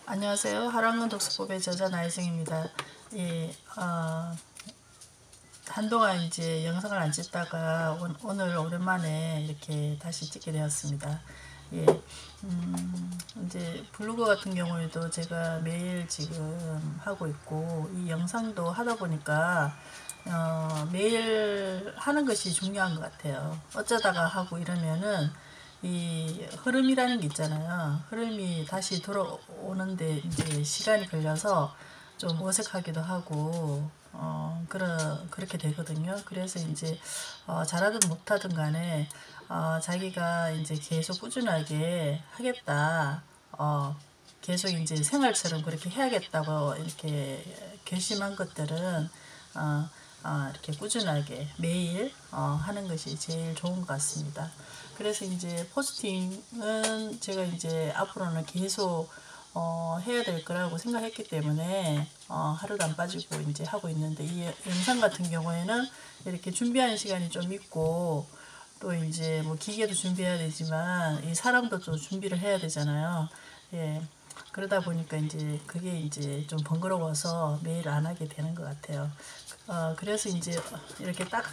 안녕하세요. 하랑은 독서법의 저자 나혜정입니다. 예, 한동안 이제 영상을 안 찍다가 오늘 오랜만에 이렇게 다시 찍게 되었습니다. 예, 이제 블로그 같은 경우에도 제가 매일 지금 하고 있고, 이 영상도 하다 보니까 매일 하는 것이 중요한 것 같아요. 어쩌다가 하고 이러면은 이 흐름이라는 게 있잖아요. 흐름이 다시 돌아오는데 이제 시간이 걸려서 좀 어색하기도 하고 그렇게 되거든요. 그래서 이제 잘하든 못하든 간에 자기가 이제 계속 꾸준하게 하겠다. 계속 이제 생활처럼 그렇게 해야겠다고 이렇게 결심한 것들은 이렇게 꾸준하게 매일 하는 것이 제일 좋은 것 같습니다. 그래서 이제 포스팅은 제가 이제 앞으로는 계속 해야 될 거라고 생각했기 때문에 하루도 안 빠지고 이제 하고 있는데, 이 영상 같은 경우에는 이렇게 준비하는 시간이 좀 있고, 또 이제 뭐 기계도 준비해야 되지만 이 사람도 또 준비를 해야 되잖아요. 예. 그러다 보니까 이제 그게 이제 좀 번거로워서 매일 안 하게 되는 것 같아요. 그래서 이제 이렇게 딱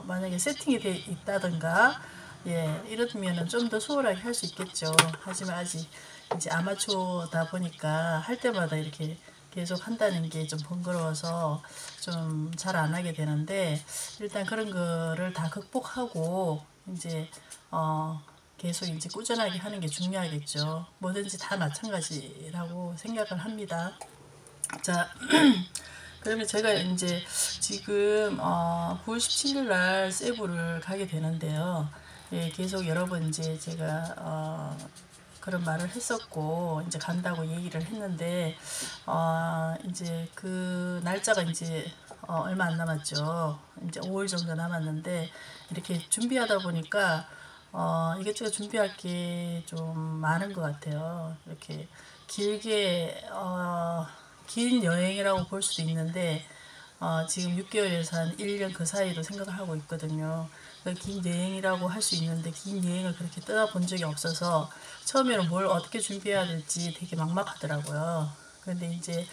만약에 세팅이 돼 있다든가, 예, 이러면은 좀 더 수월하게 할 수 있겠죠. 하지만 아직 이제 아마추어다 보니까 할 때마다 이렇게 계속 한다는 게 좀 번거로워서 좀 잘 안 하게 되는데, 일단 그런 거를 다 극복하고 이제 계속 이제 꾸준하게 하는 게 중요하겠죠. 뭐든지 다 마찬가지라고 생각을 합니다. 자, 그러면 제가 이제 지금 9월 17일 날 세부를 가게 되는데요. 예, 계속 여러 번 이제 제가 그런 말을 했었고 이제 간다고 얘기를 했는데 이제 그 날짜가 이제 얼마 안 남았죠. 이제 5월 정도 남았는데, 이렇게 준비하다 보니까 이것저것 준비할 게 좀 많은 것 같아요. 이렇게 길게 긴 여행이라고 볼 수도 있는데, 지금 6개월에서 한 1년 그 사이로 생각을 하고 있거든요. 긴 여행이라고 할 수 있는데, 긴 여행을 그렇게 떠나본 적이 없어서 처음에는 뭘 어떻게 준비해야 될지 되게 막막하더라고요. 근데 이제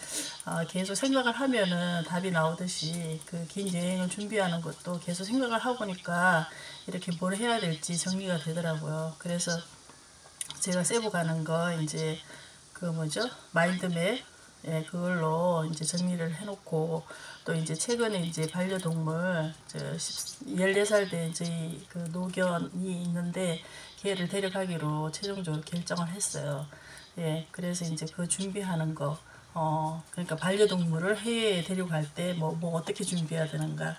계속 생각을 하면은 답이 나오듯이, 그 긴 여행을 준비하는 것도 계속 생각을 하고 보니까 이렇게 뭘 해야 될지 정리가 되더라고요. 그래서 제가 세부 가는 거 이제 그 뭐죠? 마인드맵, 예, 그걸로 이제 정리를 해놓고, 또 이제 최근에 이제 반려동물 14살 된 저희 그 노견이 있는데, 걔를 데려가기로 최종적으로 결정을 했어요. 예, 그래서 이제 그 준비하는 거, 그러니까 반려동물을 해외에 데려갈 때 뭐 어떻게 준비해야 되는가,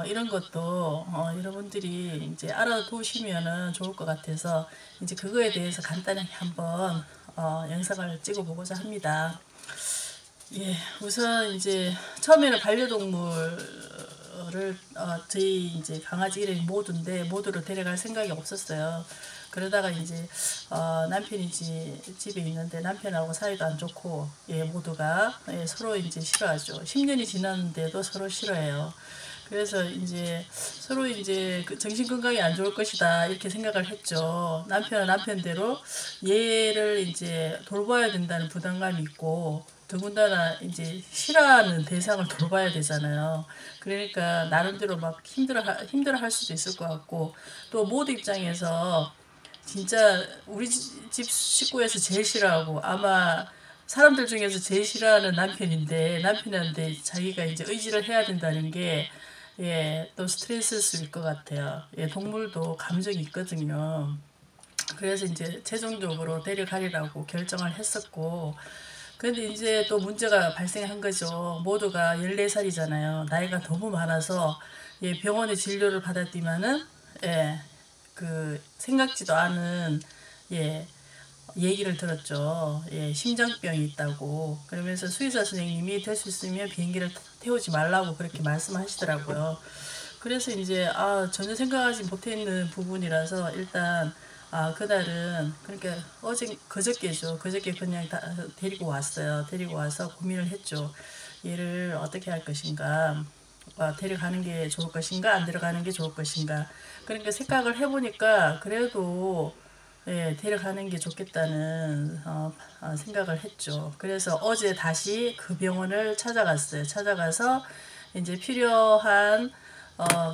이런 것도 여러분들이 이제 알아두시면은 좋을 것 같아서 이제 그거에 대해서 간단하게 한번 영상을 찍어보고자 합니다. 예, 우선 이제 처음에는 반려동물을 저희 이제 강아지 이름이 모두인데, 모두를 데려갈 생각이 없었어요. 그러다가 이제 남편이 집에 있는데 남편하고 사이도 안 좋고, 예, 모두가 예, 서로 이제 싫어하죠. 10년이 지났는데도 서로 싫어해요. 그래서 이제 서로 이제 그 정신 건강이 안 좋을 것이다 이렇게 생각을 했죠. 남편은 남편대로 얘를 이제 돌봐야 된다는 부담감이 있고, 더군다나 이제 싫어하는 대상을 돌봐야 되잖아요. 그러니까 나름대로 막 힘들어할 수도 있을 것 같고, 또 모두 입장에서 진짜 우리 집 식구에서 제일 싫어하고, 아마 사람들 중에서 제일 싫어하는 남편인데, 남편한테 자기가 이제 의지를 해야 된다는 게, 예, 또 스트레스일 것 같아요. 예, 동물도 감정이 있거든요. 그래서 이제 최종적으로 데려가리라고 결정을 했었고, 근데 이제 또 문제가 발생한 거죠. 모두가 14살이잖아요. 나이가 너무 많아서, 예, 병원에 진료를 받았지만은, 예, 그 생각지도 않은, 예, 얘기를 들었죠. 예, 심장병이 있다고. 그러면서 수의사 선생님이 될 수 있으면 비행기를 태우지 말라고 그렇게 말씀하시더라고요. 그래서 이제 전혀 생각하지 못했는 부분이라서, 일단 그날은 그러니까 그저께죠. 그저께 그냥 데리고 왔어요. 데리고 와서 고민을 했죠. 얘를 어떻게 할 것인가, 데려가는 게 좋을 것인가, 안 데려가는 게 좋을 것인가. 그러니까 생각을 해보니까 그래도 예, 데려가는 게 좋겠다는 생각을 했죠. 그래서 어제 다시 그 병원을 찾아갔어요. 찾아가서 이제 필요한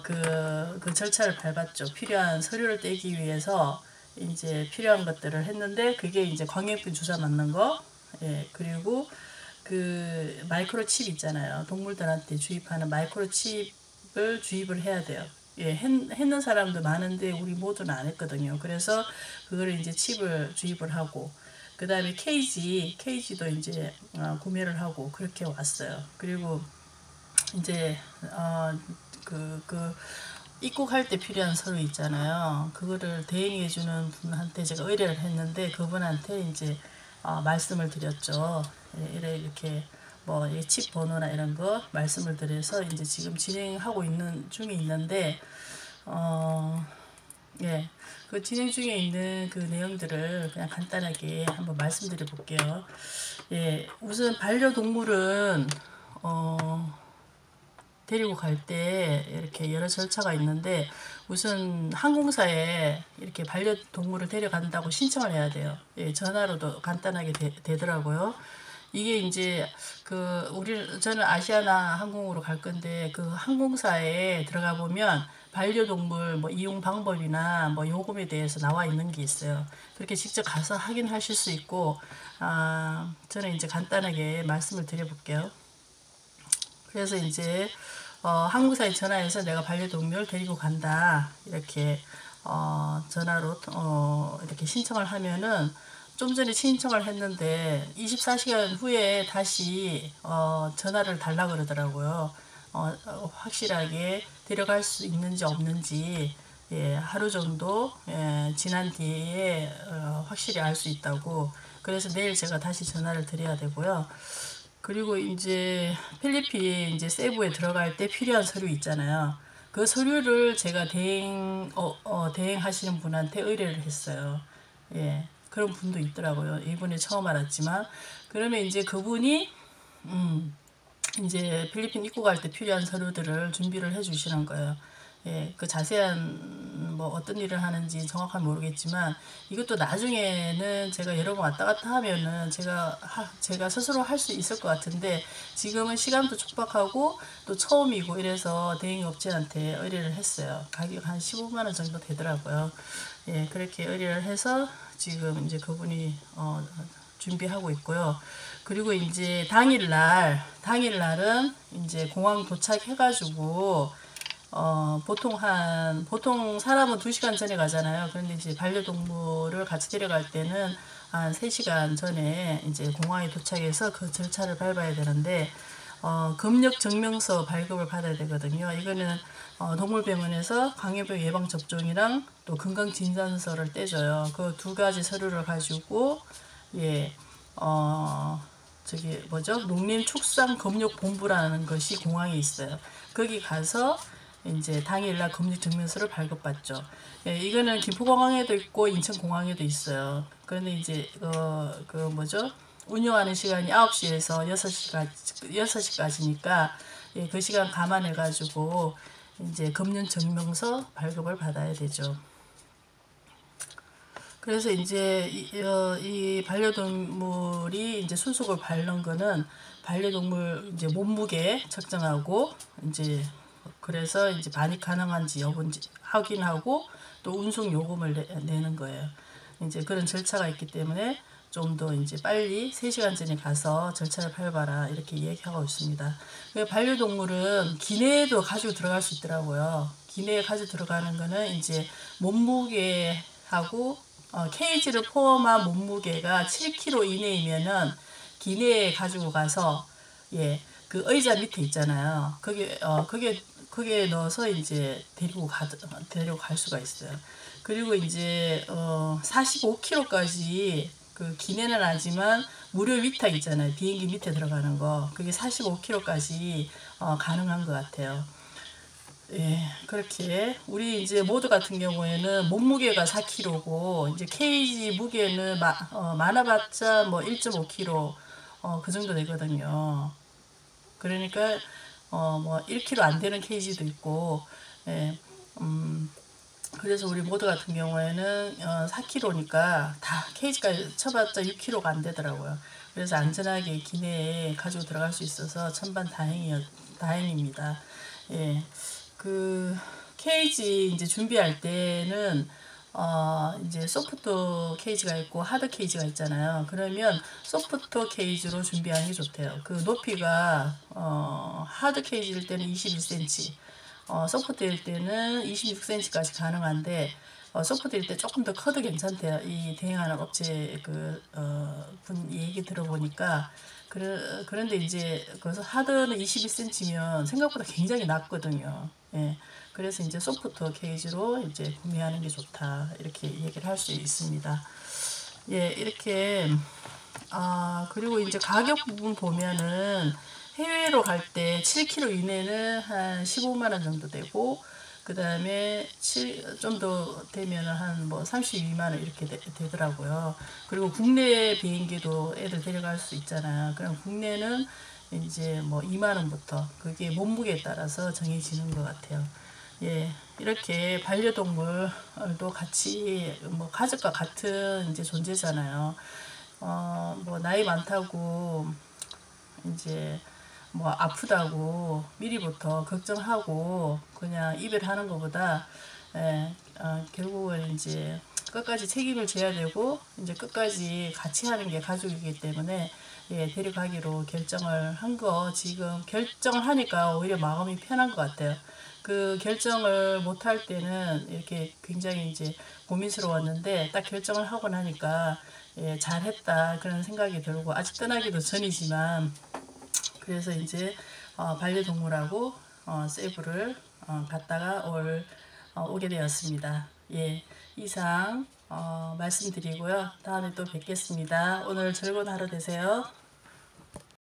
그 절차를 밟았죠. 필요한 서류를 떼기 위해서 이제 필요한 것들을 했는데 그게 이제 광역균 주사 맞는 거, 예, 그리고 그 마이크로칩 있잖아요. 동물들한테 주입하는 마이크로칩을 주입을 해야 돼요. 예, 했는 사람도 많은데 우리 모두는 안 했거든요. 그래서 그거를 이제 칩을 주입을 하고 그 다음에 케이지도 이제 구매를 하고 그렇게 왔어요. 그리고 이제 입국할 때 필요한 서류 있잖아요. 그거를 대행해주는 분한테 제가 의뢰를 했는데 그분한테 이제 말씀을 드렸죠. 예, 이렇게 뭐 칩 번호나 이런 거 말씀을 드려서 이제 지금 진행하고 있는 중에 있는데 예, 그 진행 중에 있는 그 내용들을 그냥 간단하게 한번 말씀드려 볼게요. 예, 우선 반려동물은 데리고 갈 때 이렇게 여러 절차가 있는데 우선 항공사에 이렇게 반려동물을 데려간다고 신청을 해야 돼요. 예, 전화로도 간단하게 되더라고요. 이게 이제 저는 아시아나 항공으로 갈 건데 그 항공사에 들어가 보면 반려동물 뭐 이용 방법이나 뭐 요금에 대해서 나와 있는 게 있어요. 그렇게 직접 가서 확인하실 수 있고 저는 이제 간단하게 말씀을 드려볼게요. 그래서 이제 항공사에 전화해서 내가 반려동물 데리고 간다 이렇게 전화로 이렇게 신청을 하면은 좀 전에 신청을 했는데 24시간 후에 다시 전화를 달라 그러더라고요. 확실하게 데려갈 수 있는지 없는지 예, 하루 정도 지난 뒤에 확실히 알 수 있다고. 그래서 내일 제가 다시 전화를 드려야 되고요. 그리고 이제 필리핀 이제 세부에 들어갈 때 필요한 서류 있잖아요. 그 서류를 제가 대행하시는 분한테 의뢰를 했어요. 예, 그런 분도 있더라고요. 이번에 처음 알았지만. 그러면 이제 그분이 이제 필리핀 입국할 때 필요한 서류들을 준비를 해 주시는 거예요. 예, 그 자세한 뭐 어떤 일을 하는지 정확하게 모르겠지만 이것도 나중에는 제가 여러 번 왔다 갔다 하면은 제가 스스로 할 수 있을 것 같은데 지금은 시간도 촉박하고 또 처음이고 이래서 대행업체한테 의뢰를 했어요. 가격 한 15만 원 정도 되더라고요. 예, 그렇게 의뢰를 해서 지금 이제 그분이 준비하고 있고요. 그리고 이제 당일날은 이제 공항 도착해가지고 보통 사람은 2시간 전에 가잖아요. 그런데 이제 반려동물을 같이 데려갈 때는 한 3시간 전에 이제 공항에 도착해서 그 절차를 밟아야 되는데 검역 증명서 발급을 받아야 되거든요. 이거는 동물병원에서 광해병 예방 접종이랑 또 건강 진단서를 떼줘요. 그 두 가지 서류를 가지고 예, 저기 뭐죠? 농림축산검역본부라는 것이 공항에 있어요. 거기 가서 이제 당일날 검역증명서를 발급받죠. 예, 이거는 김포공항에도 있고 인천공항에도 있어요. 그런데 이제 그 뭐죠? 운영하는 시간이 9시에서 6시까지니까 예, 그 시간 감안해 가지고 이제 검역증명서 발급을 받아야 되죠. 그래서 이제 이 반려동물이 이제 수속을 밟는 거는 반려동물 이제 몸무게 측정하고 이제 그래서 이제 반입 가능한지 여부인지 확인하고 또 운송 요금을 내는 거예요. 이제 그런 절차가 있기 때문에 좀 더 이제 빨리 3시간 전에 가서 절차를 밟아라 이렇게 얘기하고 있습니다. 반려동물은 기내에도 가지고 들어갈 수 있더라고요. 기내에 가지고 들어가는 거는 이제 몸무게하고 케이지를 포함한 몸무게가 7kg 이내이면은 기내에 가지고 가서 예, 그 의자 밑에 있잖아요. 거기에 넣어서 이제 데리고 갈 수가 있어요. 그리고 이제 45kg까지 그 기내는 아니지만 무료 위탁 있잖아요. 비행기 밑에 들어가는 거. 그게 45kg까지 가능한 것 같아요. 예, 그렇게 우리 이제 모두 같은 경우에는 몸무게가 4kg고 이제 케이지 무게는 많아봤자 뭐 1.5kg 그 정도 되거든요. 그러니까 뭐 1kg 안 되는 케이지도 있고 예, 그래서 우리 모두 같은 경우에는 4kg니까 다 케이지까지 쳐봤자 6kg가 안 되더라고요. 그래서 안전하게 기내에 가지고 들어갈 수 있어서 다행입니다. 예, 그 케이지 이제 준비할 때는 이제 소프트 케이지가 있고 하드 케이지가 있잖아요. 그러면 소프트 케이지로 준비하는 게 좋대요. 그 높이가 하드 케이지일 때는 21cm, 소프트일 때는 26cm까지 가능한데 소프트일 때 조금 더 커도 괜찮대요. 이 대행하는 업체 분 얘기 들어보니까 그런데 이제 그래서 하드는 21cm면 생각보다 굉장히 낮거든요. 예. 그래서 이제 소프트 케이지로 이제 구매하는 게 좋다 이렇게 얘기를 할 수 있습니다. 예, 이렇게 그리고 이제 가격 부분 보면은 해외로 갈 때 7kg 이내는 한 15만 원 정도 되고 그 다음에 좀 더 되면은 한 뭐 32만 원 이렇게 되더라고요. 그리고 국내 비행기도 애들 데려갈 수 있잖아요. 그럼 국내는 이제 뭐 2만 원부터 그게 몸무게에 따라서 정해지는 것 같아요. 예, 이렇게 반려동물도 같이 뭐 가족과 같은 이제 존재잖아요. 뭐 나이 많다고 이제 뭐 아프다고 미리부터 걱정하고 그냥 이별하는 것보다 결국은 이제 끝까지 책임을 져야 되고 이제 끝까지 같이 하는 게 가족이기 때문에 예, 데려가기로 결정을 한 거 지금 결정을 하니까 오히려 마음이 편한 것 같아요. 그 결정을 못 할 때는 이렇게 굉장히 이제 고민스러웠는데 딱 결정을 하고 나니까 예, 잘했다 그런 생각이 들고 아직 떠나기도 전이지만 그래서 이제 반려동물하고 세부를 갔다가 오게 되었습니다. 예, 이상 말씀드리고요. 다음에 또 뵙겠습니다. 오늘 즐거운 하루 되세요.